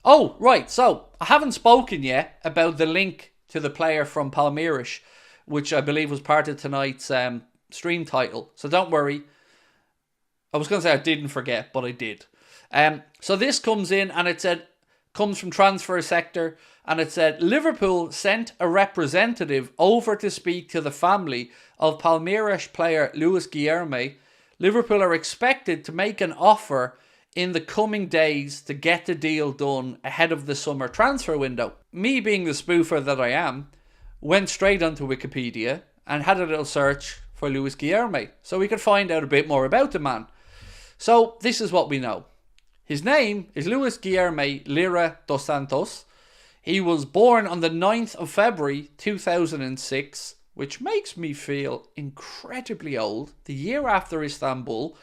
Oh, right. So, I haven't spoken yet about the link to the player from Palmeiras, which I believe was part of tonight's stream title. So, don't worry. I was going to say I didn't forget, but I did. So, this comes in and it said, comes from Transfer Sector, and it said, Liverpool sent a representative over to speak to the family of Palmeiras player Luis Guilherme. Liverpool are expected to make an offer in the coming days to get the deal done ahead of the summer transfer window. Me, being the spoofer that I am, went straight onto Wikipedia and had a little search for Luis Guilherme so we could find out a bit more about the man. So this is what we know. His name is Luis Guilherme Lira dos Santos. He was born on the 9th of February 2006, which makes me feel incredibly old, the year after Istanbul,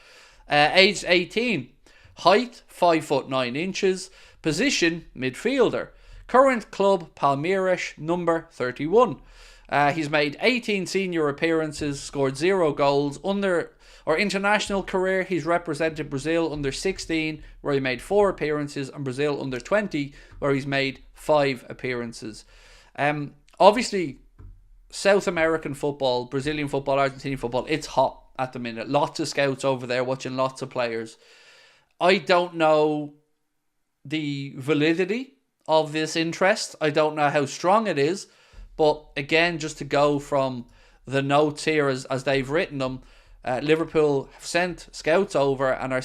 aged 18. Height 5'9". Position midfielder. Current club Palmeiras, number 31. He's made 18 senior appearances, scored 0 goals. International career, he's represented Brazil under 16, where he made 4 appearances, and Brazil under 20, where he's made 5 appearances. Obviously, South American football, Brazilian football, Argentinian football, it's hot at the minute. Lots of scouts over there watching lots of players. I don't know the validity of this interest. I don't know how strong it is. But again, just to go from the notes here as they've written them, Liverpool have sent scouts over and are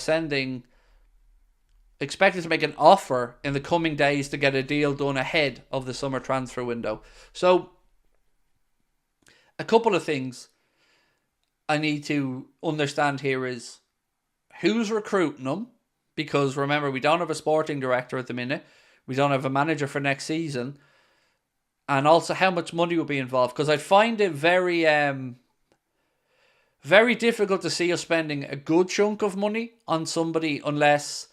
expected to make an offer in the coming days to get a deal done ahead of the summer transfer window. So, a couple of things I need to understand here is who's recruiting them. Because remember, we don't have a sporting director at the minute. We don't have a manager for next season. And also how much money will be involved. Because I find it very difficult to see us spending a good chunk of money on somebody unless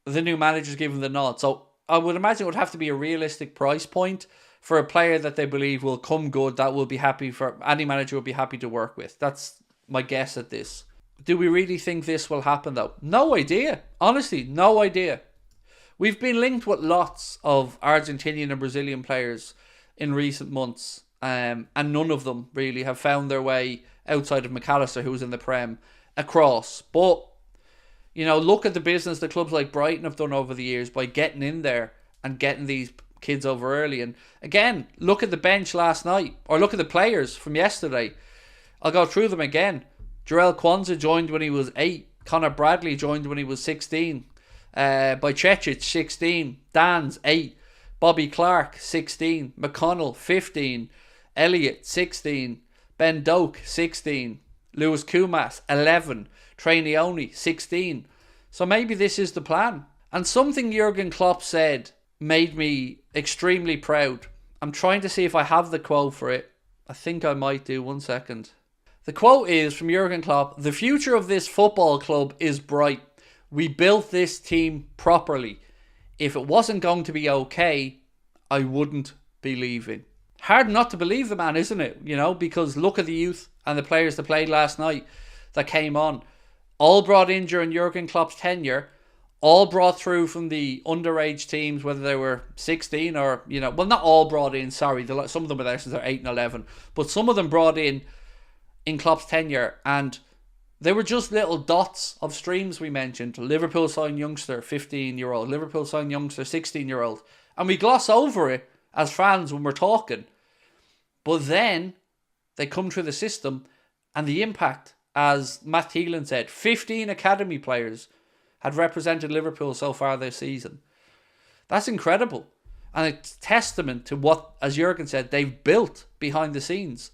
the new manager's given the nod. So I would imagine it would have to be a realistic price point for a player that they believe will come good, that will be happy for any manager will be happy to work with. That's my guess at this. Do we really think this will happen though? No idea. Honestly, no idea. We've been linked with lots of Argentinian and Brazilian players in recent months, and none of them really have found their way outside of McAllister, who's in the Prem, across. But, you know, look at the business that clubs like Brighton have done over the years by getting in there and getting these kids over early. And again, look at the bench last night, or look at the players from yesterday. I'll go through them again. Jarell Kwanzaa joined when he was 8. Connor Bradley joined when he was 16. Bajcetic, 16. Dans, 8. Bobby Clark, 16. McConnell, 15. Elliott, 16. Ben Doak, 16. Lewis Kumas, 11. Trainioni, 16. So maybe this is the plan. And something Jurgen Klopp said made me extremely proud. I'm trying to see if I have the quote for it. I think I might do. 1 second. The quote is from Jurgen Klopp: "The future of this football club is bright. We built this team properly. If it wasn't going to be okay, I wouldn't be leaving." Hard not to believe the man, isn't it? You know, because look at the youth and the players that played last night that came on. All brought in during Jurgen Klopp's tenure. All brought through from the underage teams, whether they were 16 or, you know, well, not all brought in, sorry. Some of them were there since they're 8 and 11. But some of them brought in Klopp's tenure, and they were just little dots of streams we mentioned. Liverpool signed youngster, 15-year-old. Liverpool signed youngster, 16-year-old. And we gloss over it as fans when we're talking. But then they come through the system, and the impact, as Matt Thielen said, 15 academy players had represented Liverpool so far this season. That's incredible. And it's testament to what, as Jurgen said, they've built behind the scenes.